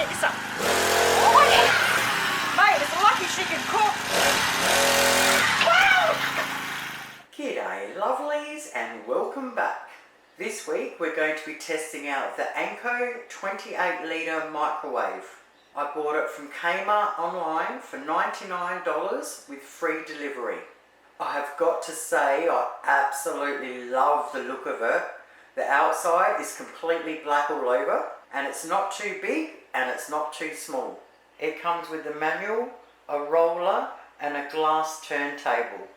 get you some. Oh yeah. Mate, it's lucky she can cook. Wow! G'day lovelies and welcome back. This week we're going to be testing out the Anko 28 litre microwave. I bought it from Kmart online for $99 with free delivery. I have got to say I absolutely love the look of it. The outside is completely black all over and it's not too big and it's not too small. It comes with the manual, a roller and a glass turntable.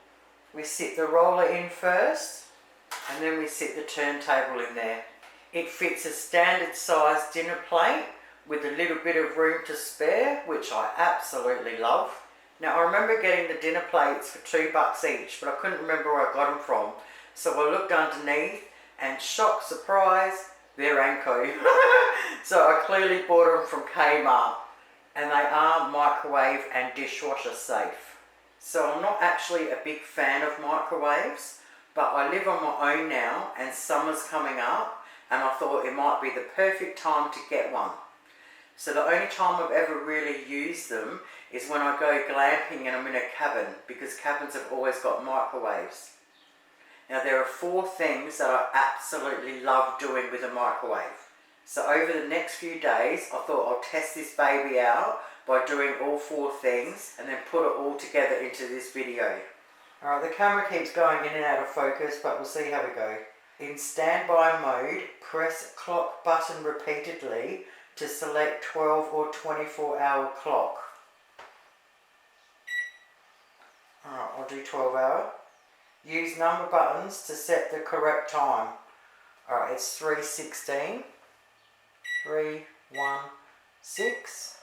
We sit the roller in first and then we sit the turntable in there. It fits a standard size dinner plate with a little bit of room to spare, which I absolutely love. Now I remember getting the dinner plates for $2 each, but I couldn't remember where I got them from. So I looked underneath and shock, surprise, they're Anko. So I clearly bought them from Kmart and they are microwave and dishwasher safe. So I'm not actually a big fan of microwaves, but I live on my own now and summer's coming up and I thought it might be the perfect time to get one. So the only time I've ever really used them is when I go glamping and I'm in a cabin, because cabins have always got microwaves. Now there are 4 things that I absolutely love doing with a microwave. So over the next few days I thought I'll test this baby out by doing all 4 things and then put it all together into this video. Alright, the camera keeps going in and out of focus, but we'll see how we go. In standby mode, press clock button repeatedly to select 12 or 24 hour clock. Alright, I'll do 12 hour. Use number buttons to set the correct time. Alright, it's 3:16. 3, 1, 6.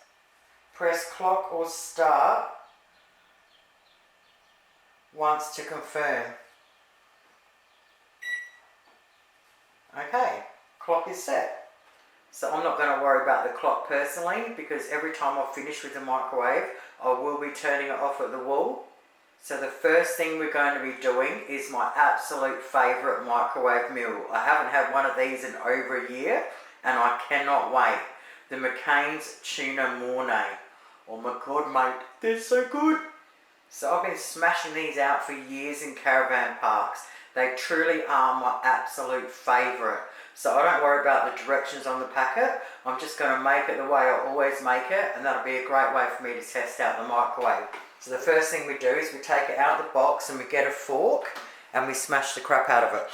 Press clock or start once to confirm. Okay, clock is set. So I'm not going to worry about the clock personally, because every time I finish with the microwave I will be turning it off at the wall. So the first thing we're going to be doing is my absolute favourite microwave meal. I haven't had one of these in over a year and I cannot wait. The McCain's tuna mornay. Oh my god mate, they're so good. So I've been smashing these out for years in caravan parks. They truly are my absolute favourite. So I don't worry about the directions on the packet. I'm just going to make it the way I always make it, and that'll be a great way for me to test out the microwave. So the first thing we do is we take it out of the box and we get a fork and we smash the crap out of it.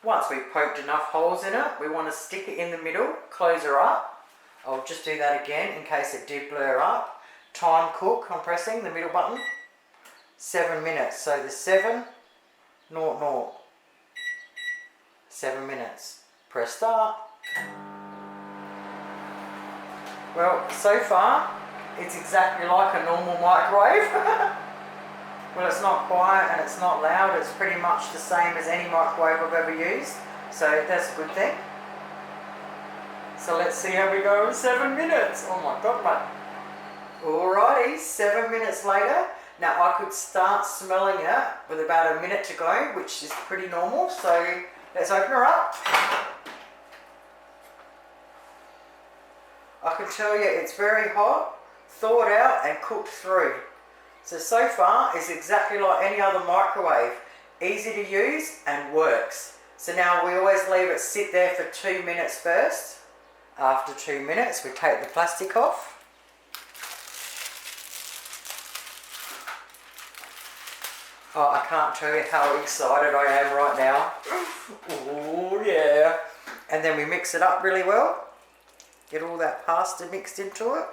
Once we've poked enough holes in it, we want to stick it in the middle, close her up. I'll just do that again in case it did blur up. Time cook, I'm pressing the middle button. 7 minutes, so the 7, 0, 0. 7 minutes. Press start. Well, so far, it's exactly like a normal microwave. Well, it's not quiet and it's not loud. It's pretty much the same as any microwave I've ever used. So that's a good thing. So let's see how we go in 7 minutes. Oh my god, mate. Alrighty, 7 minutes later. Now I could start smelling it with about a minute to go, which is pretty normal. So let's open her up. I can tell you it's very hot, thawed out and cooked through. So far it's exactly like any other microwave. Easy to use and works. So now we always leave it sit there for 2 minutes first. After 2 minutes we take the plastic off. Oh, I can't tell you how excited I am right now. Oh yeah. And then we mix it up really well. Get all that pasta mixed into it.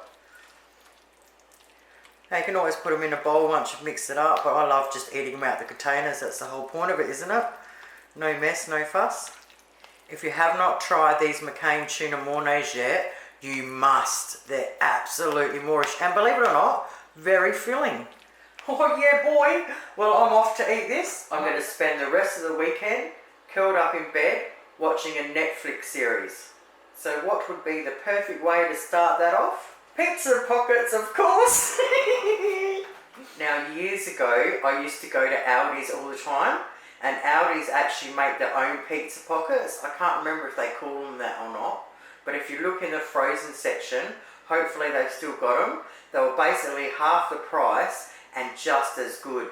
Now you can always put them in a bowl once you've mixed it up, but I love just eating them out the containers. That's the whole point of it, isn't it? No mess, no fuss. If you have not tried these McCain tuna mornays yet, you must. They're absolutely moorish. And believe it or not, very filling. Oh yeah boy, well I'm off to eat this. I'm going to spend the rest of the weekend curled up in bed watching a Netflix series. So what would be the perfect way to start that off? Pizza pockets, of course. Now years ago I used to go to Aldi's all the time And Aldi's actually make their own pizza pockets. I can't remember if they call them that or not. But if you look in the frozen section, hopefully they've still got them. They were basically half the price and just as good.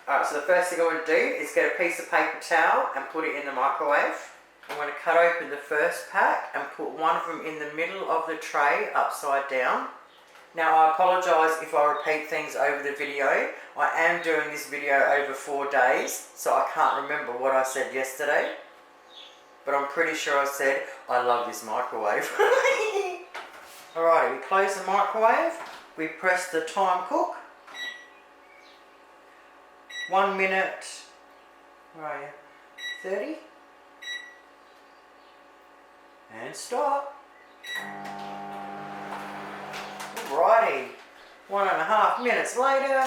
Alright, so the first thing I want to do is get a piece of paper towel and put it in the microwave. I'm going to cut open the first pack and put one of them in the middle of the tray upside down. Now I apologise if I repeat things over the video. I am doing this video over 4 days, so I can't remember what I said yesterday. But I'm pretty sure I said, I love this microwave. Alrighty, we close the microwave. We press the time cook. 1 minute, where are you? 30. And stop. Alrighty, 1.5 minutes later.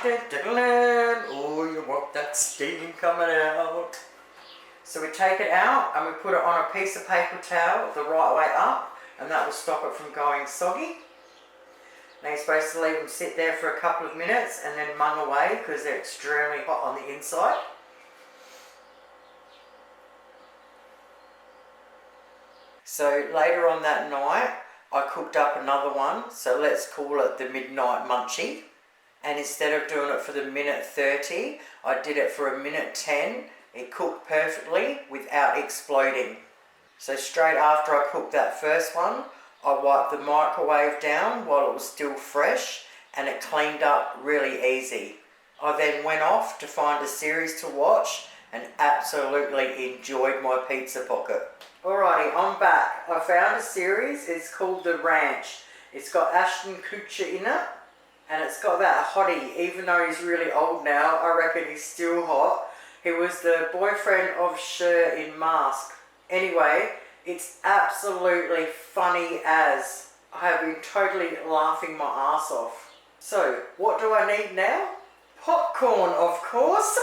Oh, you want that steam coming out. So we take it out and we put it on a piece of paper towel the right way up, and that will stop it from going soggy. Now you're supposed to leave them sit there for a couple of minutes and then mung away because they're extremely hot on the inside. So later on that night, I cooked up another one, so let's call it the midnight munchie. And instead of doing it for the minute 30, I did it for a minute 10. It cooked perfectly without exploding. So straight after I cooked that first one, I wiped the microwave down while it was still fresh and it cleaned up really easy. I then went off to find a series to watch and absolutely enjoyed my pizza pocket. Alrighty, I'm back. I found a series, it's called The Ranch. It's got Ashton Kutcher in it and it's got that hottie, even though he's really old now, I reckon he's still hot. He was the boyfriend of Cher in Mask. Anyway, it's absolutely funny as. I have been totally laughing my ass off. So, what do I need now? Popcorn, of course.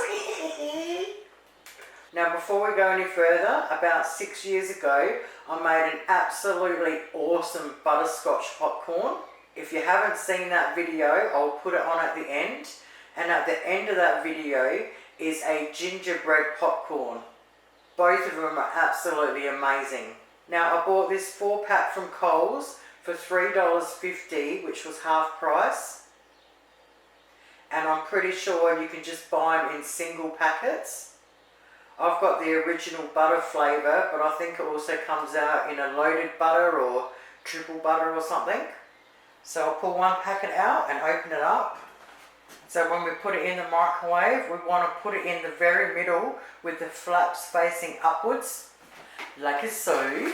Now, before we go any further, about 6 years ago, I made an absolutely awesome butterscotch popcorn. If you haven't seen that video, I'll put it on at the end. And at the end of that video is a gingerbread popcorn. Both of them are absolutely amazing. Now I bought this 4-pack from Coles for $3.50, which was half price. And I'm pretty sure you can just buy them in single packets. I've got the original butter flavour, but I think it also comes out in a loaded butter or triple butter or something. So I'll pull one packet out and open it up. So when we put it in the microwave, we want to put it in the very middle with the flaps facing upwards, like so.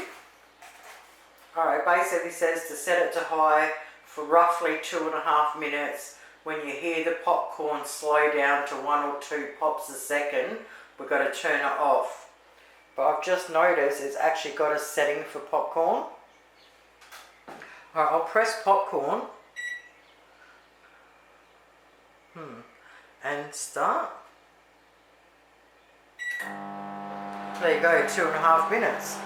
Alright, basically says to set it to high for roughly 2.5 minutes. When you hear the popcorn slow down to 1 or 2 pops a second, we've got to turn it off. But I've just noticed it's actually got a setting for popcorn. Alright, I'll press popcorn. And start. There you go, 2.5 minutes.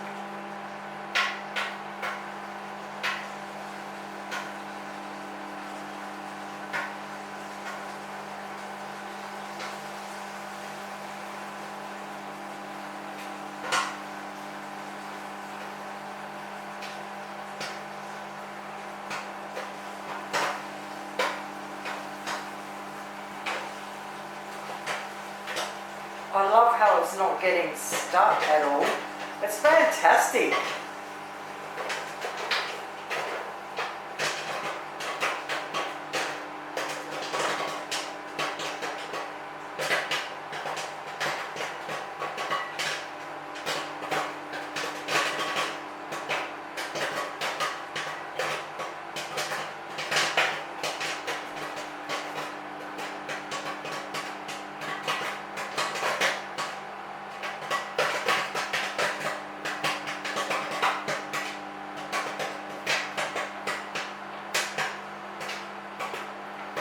I love how it's not getting stuck at all. It's fantastic.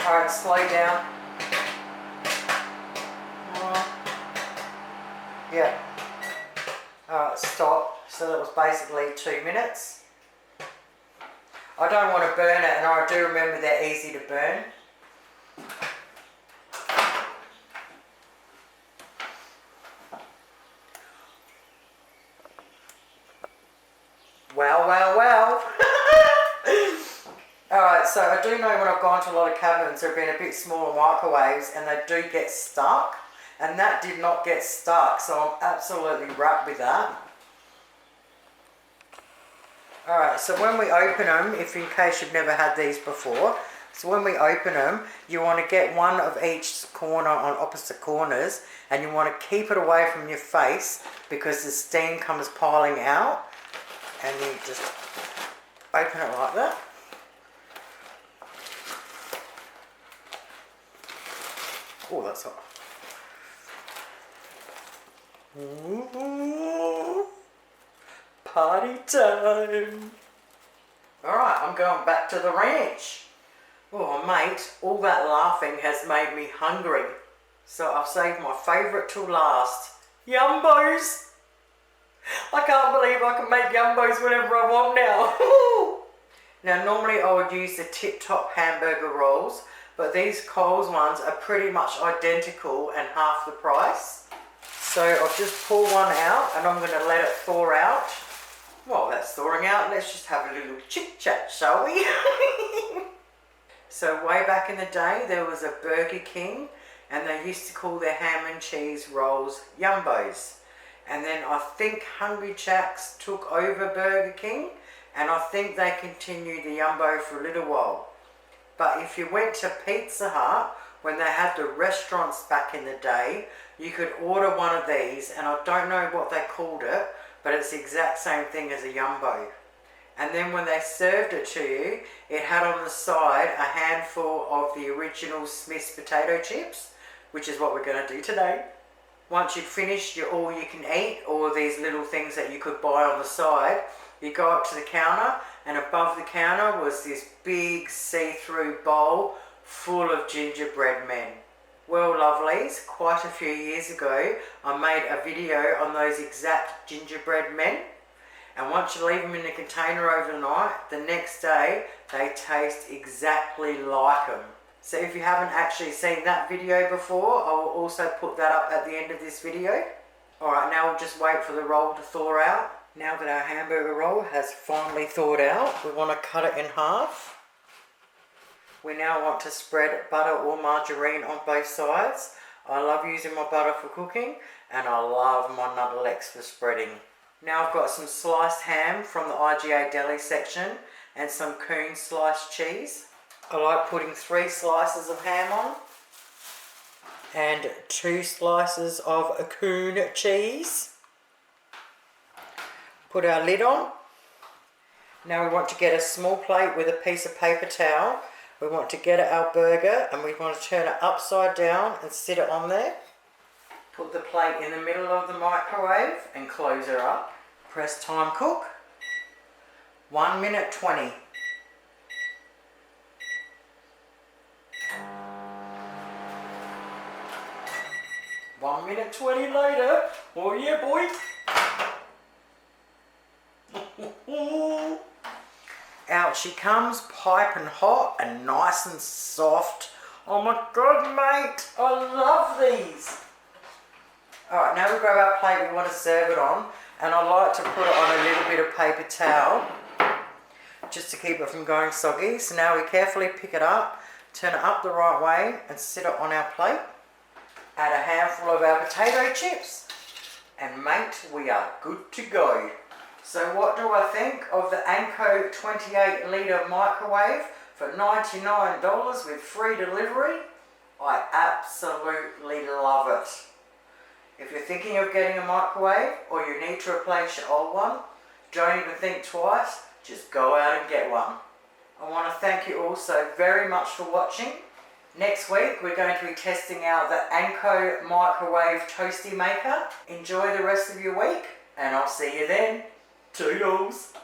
Alright, slow down. Yeah. Alright, stop. So that was basically 2 minutes. I don't want to burn it, and I do remember they're easy to burn. Wow, wow, wow. Alright, so I do know when I've gone to a lot of cabins, there have been a bit smaller microwaves and they do get stuck. And that did not get stuck, so I'm absolutely wrapped with that. Alright, so when we open them, if in case you've never had these before, so when we open them, you want to get one of each corner on opposite corners, and you want to keep it away from your face because the steam comes piling out, and you just open it like that. Oh, that's hot. Ooh, party time. Alright, I'm going back to the ranch. Oh mate, all that laughing has made me hungry. So I've saved my favourite till last. Yumbos! I can't believe I can make yumbos whenever I want now. Now normally I would use the Tip Top hamburger rolls, but these Coles ones are pretty much identical and half the price. So I'll just pull one out and I'm going to let it thaw out. While that's thawing out, let's just have a little chit chat, shall we? So way back in the day there was a Burger King and they used to call their ham and cheese rolls yumbos. And then I think Hungry Jack's took over Burger King and I think they continued the yumbo for a little while. But if you went to Pizza Hut, when they had the restaurants back in the day, you could order one of these, and I don't know what they called it, but it's the exact same thing as a yumbo. And then when they served it to you, it had on the side a handful of the original Smith's potato chips, which is what we're going to do today. Once you'd finished your all you can eat, or these little things that you could buy on the side, you go up to the counter, and above the counter was this big see-through bowl full of gingerbread men. Well lovelies, quite a few years ago I made a video on those exact gingerbread men, and once you leave them in the container overnight, the next day they taste exactly like them. So if you haven't actually seen that video before, I will also put that up at the end of this video. Alright, now we'll just wait for the roll to thaw out. Now that our hamburger roll has finally thawed out, we want to cut it in half. We now want to spread butter or margarine on both sides. I love using my butter for cooking and I love my Nuttalex for spreading. Now I've got some sliced ham from the IGA deli section and some Coon sliced cheese. I like putting 3 slices of ham on and 2 slices of a Coon cheese. Put our lid on. Now we want to get a small plate with a piece of paper towel. We want to get our burger and we want to turn it upside down and sit it on there. Put the plate in the middle of the microwave and close her up. Press time cook. 1 minute 20. One minute 20 later. Oh yeah, boy. Out she comes, piping hot and nice and soft. Oh my god, mate, I love these. Alright, now we grab our plate we want to serve it on, and I like to put it on a little bit of paper towel just to keep it from going soggy. So now we carefully pick it up, turn it up the right way and sit it on our plate. Add a handful of our potato chips, and mate, we are good to go. So what do I think of the Anko 28 litre microwave for $99 with free delivery? I absolutely love it. If you're thinking of getting a microwave or you need to replace your old one, don't even think twice, just go out and get one. I want to thank you all so very much for watching. Next week we're going to be testing out the Anko microwave toasty maker. Enjoy the rest of your week and I'll see you then. Toodles!